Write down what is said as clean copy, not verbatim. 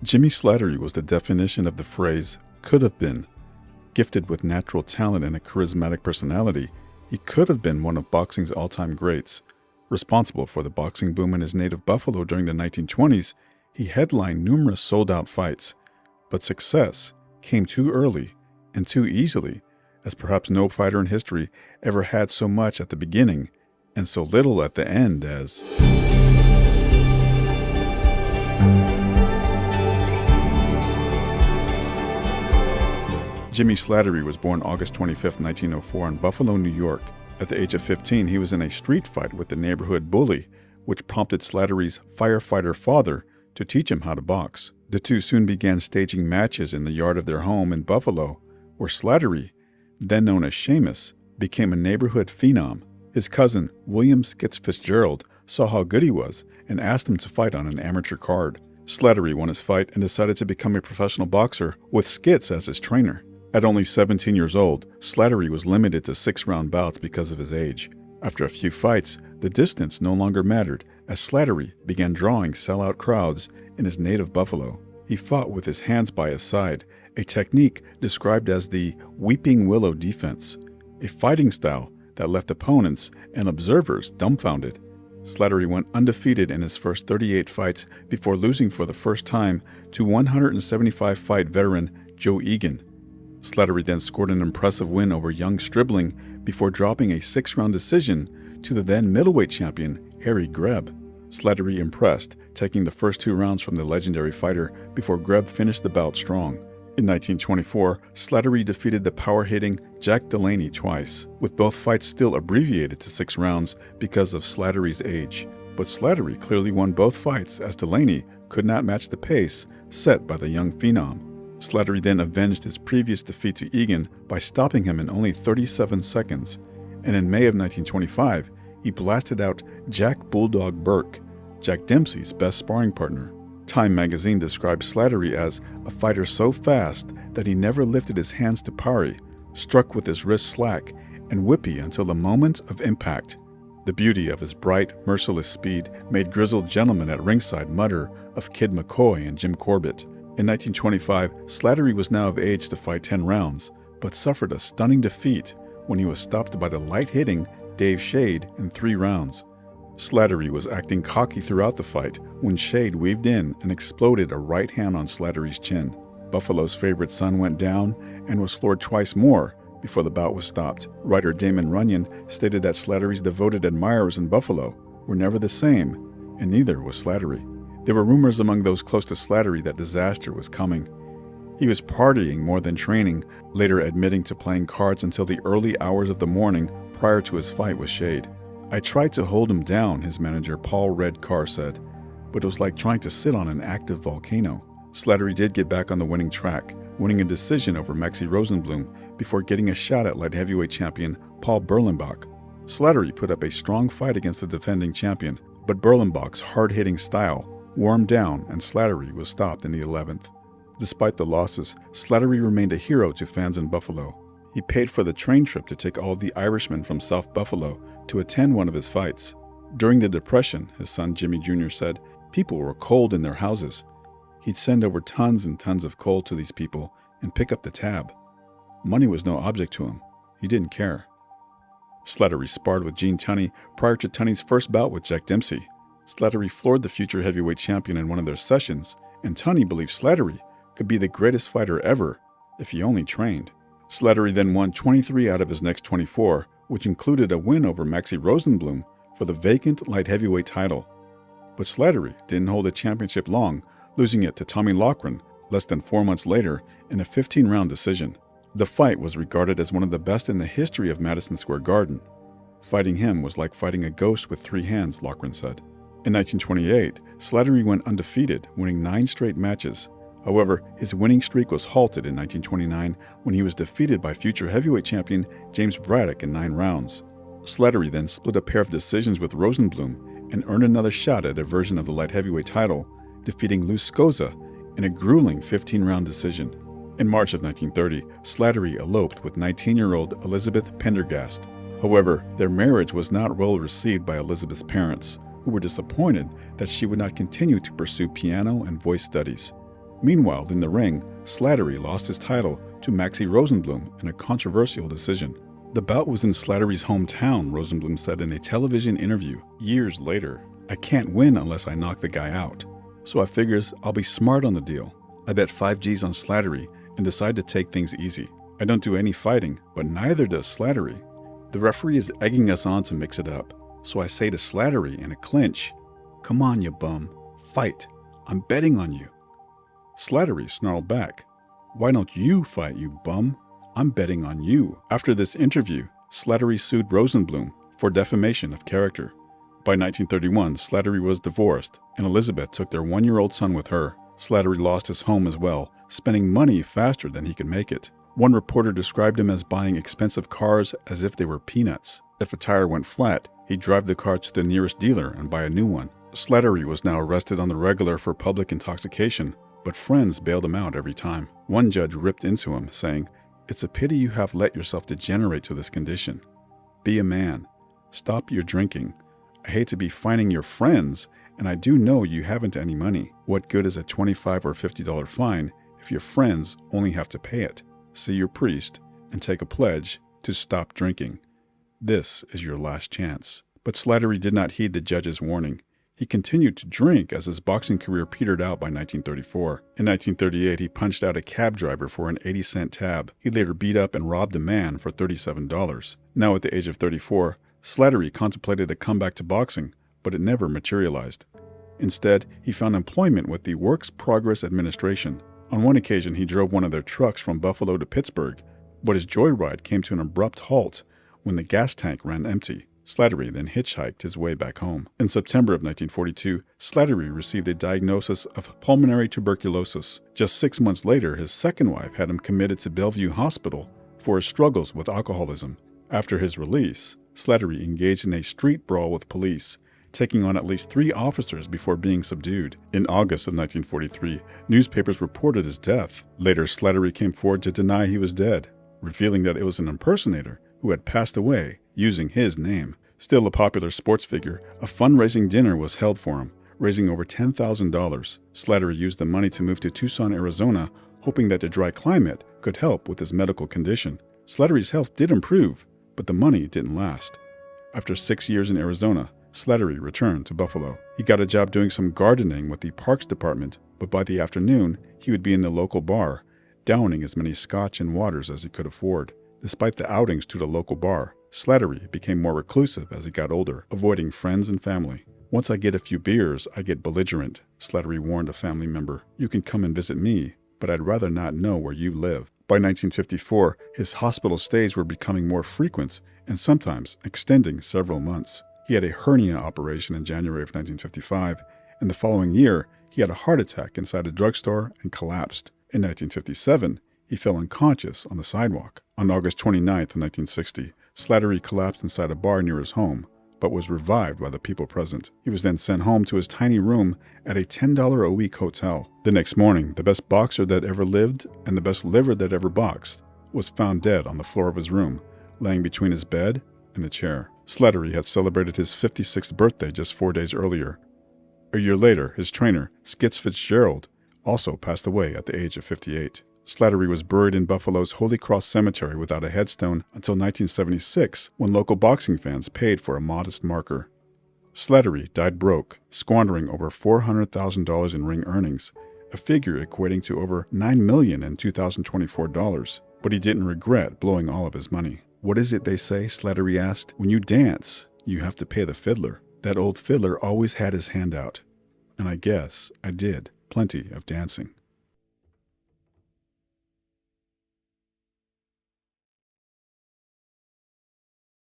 Jimmy Slattery was the definition of the phrase could have been. Gifted with natural talent and a charismatic personality, he could have been one of boxing's all-time greats. Responsible for the boxing boom in his native Buffalo during the 1920s, he headlined numerous sold-out fights. But success came too early and too easily, as perhaps no fighter in history ever had so much at the beginning and so little at the end as... Jimmy Slattery was born August 25, 1904 in Buffalo, New York. At the age of 15, he was in a street fight with the neighborhood bully, which prompted Slattery's firefighter father to teach him how to box. The two soon began staging matches in the yard of their home in Buffalo, where Slattery, then known as Seamus, became a neighborhood phenom. His cousin, William Skits Fitzgerald, saw how good he was and asked him to fight on an amateur card. Slattery won his fight and decided to become a professional boxer with Skits as his trainer. At only 17 years old, Slattery was limited to 6-round bouts because of his age. After a few fights, the distance no longer mattered as Slattery began drawing sellout crowds in his native Buffalo. He fought with his hands by his side, a technique described as the weeping willow defense, a fighting style that left opponents and observers dumbfounded. Slattery went undefeated in his first 38 fights before losing for the first time to 175-fight veteran Joe Egan. Slattery then scored an impressive win over young Stribling before dropping a 6-round decision to the then middleweight champion Harry Greb. Slattery impressed, taking the first 2 rounds from the legendary fighter before Greb finished the bout strong. In 1924, Slattery defeated the power-hitting Jack Delaney twice, with both fights still abbreviated to 6 rounds because of Slattery's age. But Slattery clearly won both fights as Delaney could not match the pace set by the young phenom. Slattery then avenged his previous defeat to Egan by stopping him in only 37 seconds, and in May of 1925, he blasted out Jack Bulldog Burke, Jack Dempsey's best sparring partner. Time magazine described Slattery as a fighter so fast that he never lifted his hands to parry, struck with his wrists slack, and whippy until the moment of impact. The beauty of his bright, merciless speed made grizzled gentlemen at ringside mutter of Kid McCoy and Jim Corbett. In 1925, Slattery was now of age to fight 10 rounds, but suffered a stunning defeat when he was stopped by the light-hitting Dave Shade in 3 rounds. Slattery was acting cocky throughout the fight when Shade weaved in and exploded a right hand on Slattery's chin. Buffalo's favorite son went down and was floored twice more before the bout was stopped. Writer Damon Runyon stated that Slattery's devoted admirers in Buffalo were never the same, and neither was Slattery. There were rumors among those close to Slattery that disaster was coming. He was partying more than training, later admitting to playing cards until the early hours of the morning prior to his fight with Shade. "I tried to hold him down," his manager Paul Red Carr said, "but it was like trying to sit on an active volcano." Slattery did get back on the winning track, winning a decision over Maxie Rosenblum before getting a shot at light heavyweight champion Paul Berlenbach. Slattery put up a strong fight against the defending champion, but Berlenbach's hard-hitting style wore him down and Slattery was stopped in the 11th. Despite the losses, Slattery remained a hero to fans in Buffalo. He paid for the train trip to take all the Irishmen from South Buffalo to attend one of his fights. During the Depression, his son Jimmy Jr. said, people were cold in their houses. He'd send over tons and tons of coal to these people and pick up the tab. Money was no object to him. He didn't care. Slattery sparred with Gene Tunney prior to Tunney's first bout with Jack Dempsey. Slattery floored the future heavyweight champion in one of their sessions, and Tunney believed Slattery could be the greatest fighter ever if he only trained. Slattery then won 23 out of his next 24, which included a win over Maxie Rosenblum for the vacant light heavyweight title. But Slattery didn't hold the championship long, losing it to Tommy Loughran less than 4 months later in a 15-round decision. The fight was regarded as one of the best in the history of Madison Square Garden. Fighting him was like fighting a ghost with 3 hands, Loughran said. In 1928, Slattery went undefeated, winning 9 straight matches. However, his winning streak was halted in 1929 when he was defeated by future heavyweight champion James Braddock in 9 rounds. Slattery then split a pair of decisions with Rosenblum and earned another shot at a version of the light heavyweight title, defeating Lou Scoza in a grueling 15-round decision. In March of 1930, Slattery eloped with 19-year-old Elizabeth Pendergast. However, their marriage was not well received by Elizabeth's parents, who were disappointed that she would not continue to pursue piano and voice studies. Meanwhile, in the ring, Slattery lost his title to Maxie Rosenblum in a controversial decision. The bout was in Slattery's hometown, Rosenblum said in a television interview years later. I can't win unless I knock the guy out. So I figures I'll be smart on the deal. I bet 5 G's on Slattery and decide to take things easy. I don't do any fighting, but neither does Slattery. The referee is egging us on to mix it up. So I say to Slattery in a clinch, "Come on, you bum. Fight. I'm betting on you." Slattery snarled back, "Why don't you fight, you bum? I'm betting on you." After this interview, Slattery sued Rosenblum for defamation of character. By 1931, Slattery was divorced, and Elizabeth took their 1-year-old son with her. Slattery lost his home as well, spending money faster than he could make it. One reporter described him as buying expensive cars as if they were peanuts. If a tire went flat, he'd drive the car to the nearest dealer and buy a new one. Slattery was now arrested on the regular for public intoxication, but friends bailed him out every time. One judge ripped into him, saying, "It's a pity you have let yourself degenerate to this condition. Be a man. Stop your drinking. I hate to be fining your friends, and I do know you haven't any money. What good is a $25 or $50 fine if your friends only have to pay it? See your priest and take a pledge to stop drinking. This is your last chance." But Slattery did not heed the judge's warning. He continued to drink as his boxing career petered out by 1934. In 1938, he punched out a cab driver for an 80-cent tab. He later beat up and robbed a man for $37. Now at the age of 34, Slattery contemplated a comeback to boxing, but it never materialized. Instead, he found employment with the Works Progress Administration. On one occasion, he drove one of their trucks from Buffalo to Pittsburgh, but his joyride came to an abrupt halt when the gas tank ran empty. Slattery then hitchhiked his way back home. In September of 1942, Slattery received a diagnosis of pulmonary tuberculosis. Just 6 months later, his second wife had him committed to Bellevue Hospital for his struggles with alcoholism. After his release, Slattery engaged in a street brawl with police, taking on at least 3 officers before being subdued. In August of 1943, newspapers reported his death. Later, Slattery came forward to deny he was dead, revealing that it was an impersonator who had passed away using his name. Still a popular sports figure, a fundraising dinner was held for him, raising over $10,000. Slattery used the money to move to Tucson, Arizona, hoping that the dry climate could help with his medical condition. Slattery's health did improve, but the money didn't last. After 6 years in Arizona, Slattery returned to Buffalo. He got a job doing some gardening with the Parks Department, but by the afternoon, he would be in the local bar, downing as many scotch and waters as he could afford. Despite the outings to the local bar, Slattery became more reclusive as he got older, avoiding friends and family. "Once I get a few beers, I get belligerent," Slattery warned a family member. "You can come and visit me, but I'd rather not know where you live." By 1954, his hospital stays were becoming more frequent and sometimes extending several months. He had a hernia operation in January of 1955, and the following year, he had a heart attack inside a drugstore and collapsed. In 1957, he fell unconscious on the sidewalk. On August 29, 1960, Slattery collapsed inside a bar near his home, but was revived by the people present. He was then sent home to his tiny room at a $10 a week hotel. The next morning, the best boxer that ever lived and the best liver that ever boxed was found dead on the floor of his room, laying between his bed and a chair. Slattery had celebrated his 56th birthday just 4 days earlier. A year later, his trainer, Skitz Fitzgerald, also passed away at the age of 58. Slattery was buried in Buffalo's Holy Cross Cemetery without a headstone until 1976, when local boxing fans paid for a modest marker. Slattery died broke, squandering over $400,000 in ring earnings, a figure equating to over $9 million in 2024 dollars. But he didn't regret blowing all of his money. "What is it they say?" Slattery asked. "When you dance, you have to pay the fiddler. That old fiddler always had his hand out. And I guess I did plenty of dancing."